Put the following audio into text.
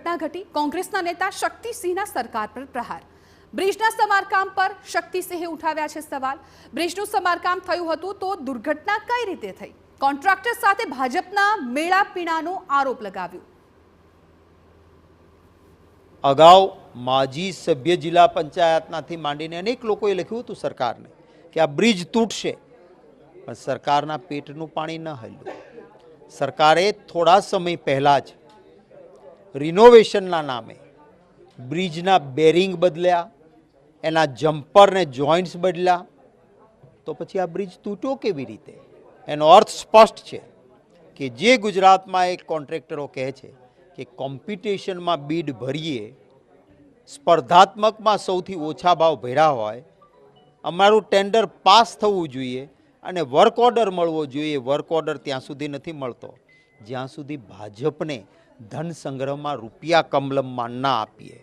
ઘટના ઘટી, કોંગ્રેસના નેતા શક્તિસિંહના સરકાર પર પ્રહાર। બ્રિજના સમારકામ પર શક્તિસિંહે ઉઠાવ્યા છે સવાલ। બ્રિજનું સમારકામ થયું હતું તો દુર્ઘટના કઈ રીતે થઈ? કોન્ટ્રાક્ટર સાથે ભાજપના મેળાપીણાનો આરોપ લગાવ્યો। અગાઉ માજી સભ્ય જિલ્લા પંચાયતનાથી માંડીને અનેક લોકોએ લખ્યું હતું સરકારને કે આ બ્રિજ તૂટશે, પણ સરકારના પેટનું પાણી ન હલ્યું। સરકારે થોડા સમય પહેલાં જ રિનોવેશનના નામે બ્રિજના બેરિંગ બદલ્યા, એના જમ્પર ને જોઇન્ટ્સ બદલ્યા, તો પછી આ બ્રિજ તૂટ્યો કેવી રીતે? એનો અર્થ સ્પષ્ટ છે કે જે ગુજરાતમાં એક કોન્ટ્રાક્ટરો કહે છે કે કોમ્પિટિશનમાં બીડ ભરીએ, સ્પર્ધાત્મકમાં સૌથી ઓછા ભાવ ભર્યા હોય, અમારું ટેન્ડર પાસ થવું જોઈએ અને વર્ક ઓર્ડર મળવો જોઈએ। વર્ક ઓર્ડર ત્યાં સુધી નથી મળતો જ્યાં સુધી ભાજપને ધન સંગ્રહમાં રૂપિયા કમલમમાં ના આપીએ।